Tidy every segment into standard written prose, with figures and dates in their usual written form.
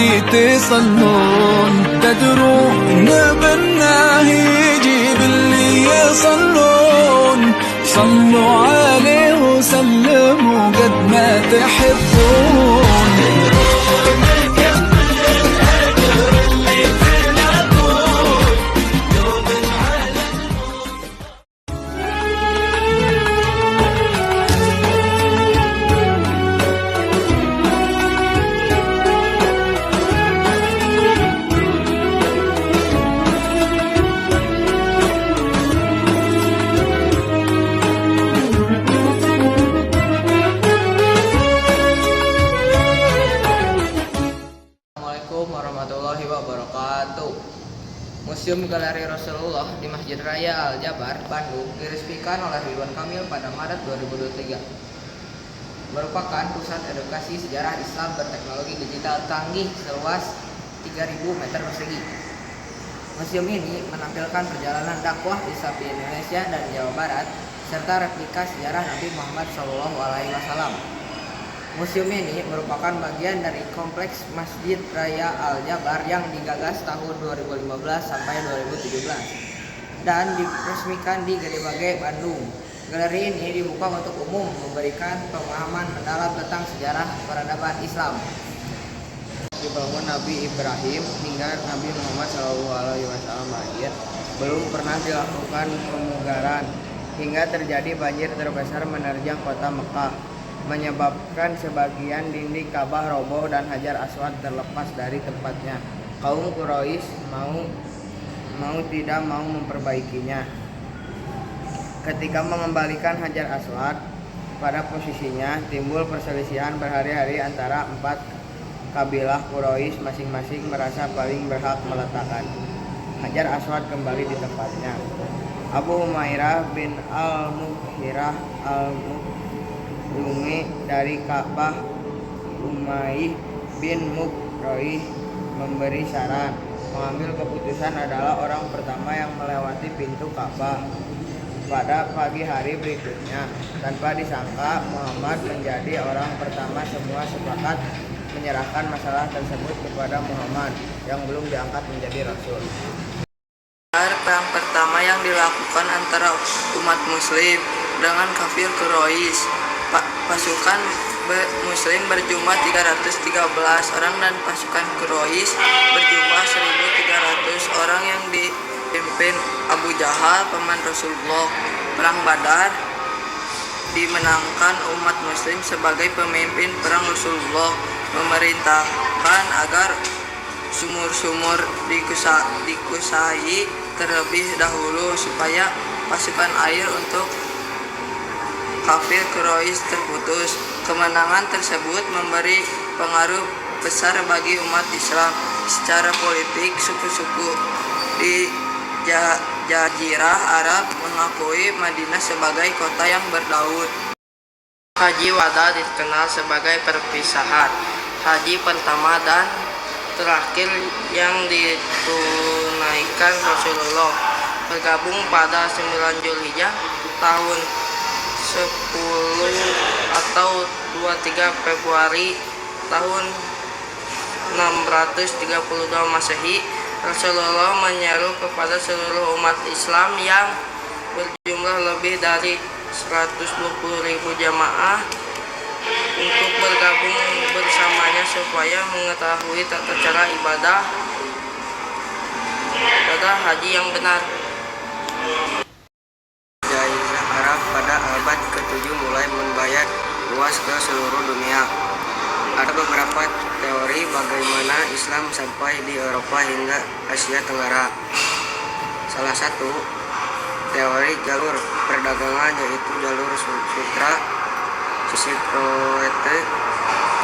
عندي تصلون، تدرون بالنهي يجيب اللي يصلون. صلوا عليه وسلموا قد ما تحبون. Assalamualaikum warahmatullahi wabarakatuh. Museum Galeri Rasulullah di Masjid Raya Al-Jabar, Bandung diresmikan oleh Ridwan Kamil pada Maret 2023. Merupakan pusat edukasi sejarah Islam berteknologi digital canggih seluas 3.000 meter persegi. Museum ini menampilkan perjalanan dakwah Islam di Indonesia dan Jawa Barat serta replika sejarah Nabi Muhammad SAW. Museum ini merupakan bagian dari kompleks Masjid Raya Al-Jabar yang digagas tahun 2015 sampai 2017 dan diresmikan di Gede Bage, Bandung. Galeri ini dibuka untuk umum, memberikan pemahaman mendalam tentang sejarah peradaban Islam. Dibangun Nabi Ibrahim hingga Nabi Muhammad SAW lahir, belum pernah dilakukan pemugaran hingga terjadi banjir terbesar menerjang kota Mekah, menyebabkan sebagian dinding Ka'bah roboh dan Hajar Aswad terlepas dari tempatnya. Kaum Quraisy mau tidak mau memperbaikinya. Ketika mengembalikan Hajar Aswad pada posisinya, timbul perselisihan berhari-hari antara 4 kabilah Quraisy, masing-masing merasa paling berhak meletakkan Hajar Aswad kembali di tempatnya. Abu Humairah bin Al-Mughirah Al-Mukhdumi dari Ka'bah, Umayyah bin Mughirah memberi saran. Mengambil keputusan adalah orang pertama yang melewati pintu Ka'bah pada pagi hari berikutnya. Tanpa disangka, Muhammad menjadi orang pertama. Semua sepakat menyerahkan masalah tersebut kepada Muhammad yang belum diangkat menjadi rasul. Perang pertama yang dilakukan antara umat muslim dengan kafir Quraisy. Pasukan muslim berjumlah 313 orang dan pasukan Quraisy berjumlah 1.300 orang yang dipimpin Abu Jahal, paman Rasulullah. Perang Badar dimenangkan umat muslim sebagai pemimpin perang. Rasulullah memerintahkan agar sumur-sumur dikuasai terlebih dahulu supaya pasukan air untuk kafir Quraisy terputus. Kemenangan tersebut memberi pengaruh besar bagi umat Islam. Secara politik, suku-suku di Jazirah Arab mengakui Madinah sebagai kota yang berdaud. Haji Wada dikenal sebagai perpisahan haji pertama dan terakhir yang ditunaikan Rasulullah, bergabung pada 9 Zulhijjah tahun 10 atau 23 Februari tahun 632 Masehi. Rasulullah menyeru kepada seluruh umat Islam yang berjumlah lebih dari 120.000 jamaah untuk bergabung bersamanya supaya mengetahui tata cara ibadah haji yang benar. Jazirah Arab pada abad ke-7 mulai membayar luas ke seluruh dunia. Ada beberapa teori bagaimana Islam sampai di Eropa hingga Asia Tenggara. Salah satu teori jalur perdagangan yaitu jalur sutra, Silk Road,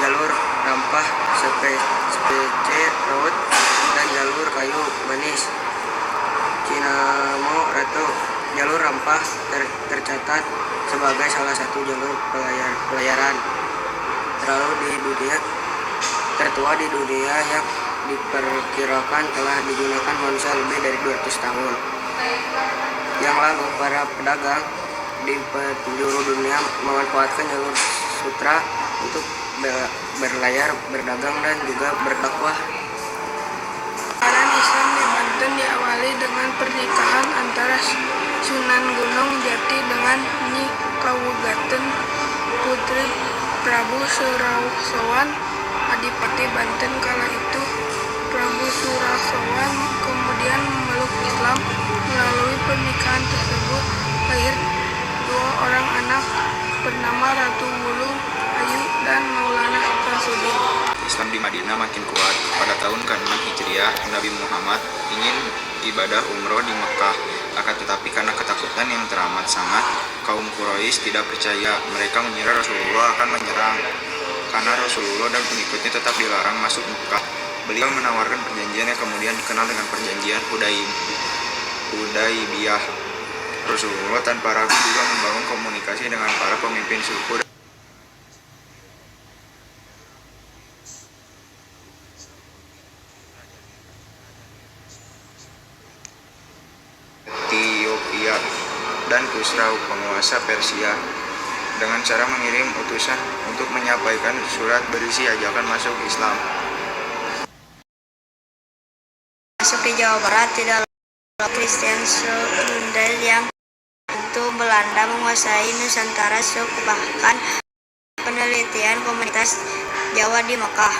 jalur rempah Specie Road, dan jalur kayu manis Cinamo Ratu. Jalur rempah tercatat sebagai salah satu jalur pelayaran tertua di dunia yang diperkirakan telah digunakan manusia lebih dari 200 tahun yang lalu. Para pedagang di penjuru dunia memanfaatkan jalur sutra untuk berlayar, berdagang, dan juga berdakwah. Ajaran Islam di Banten diawali dengan pernikahan antara Sunan Gunung Jati dengan Nyi Kawugaten, putri Prabu Surasowan, Adipati Banten kala itu. Prabu Surasowan kemudian memeluk Islam. Melalui pernikahan tersebut lahir 2 orang anak bernama Ratu Wulung Ayu dan Maulana Samsudin. Islam di Madinah makin kuat. Pada tahun ke-6 Hijriah, Nabi Muhammad ingin ibadah umroh di Mekah. Akan tetapi karena ketakutan yang teramat sangat, kaum Quraisy tidak percaya. Mereka mengira Rasulullah akan menyerang. Karena Rasulullah dan pengikutnya tetap dilarang masuk Mekah, beliau menawarkan perjanjian yang kemudian dikenal dengan perjanjian Hudaybiyah. Rasulullah tanpa ragu juga membangun komunikasi dengan para pemimpin suku Ethiopia dan Khusrau, penguasa Persia, dengan cara mengirim utusan untuk menyampaikan surat berisi ajakan masuk Islam. Masuk di Jawa Barat tidak lama Christian Sundel yang itu Belanda menguasai Nusantara suku, bahkan penelitian komunitas Jawa di Mekah.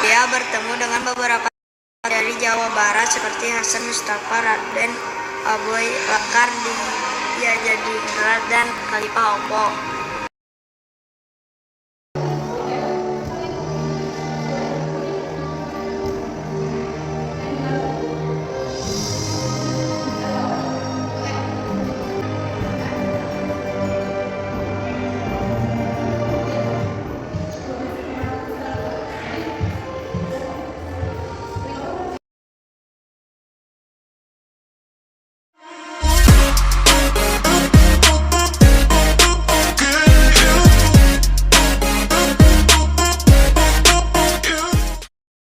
Dia bertemu dengan beberapa dari Jawa Barat seperti Hasan Mustafa, Raden Aboy Bakar, Dia Jadi dan Khalifah Opo.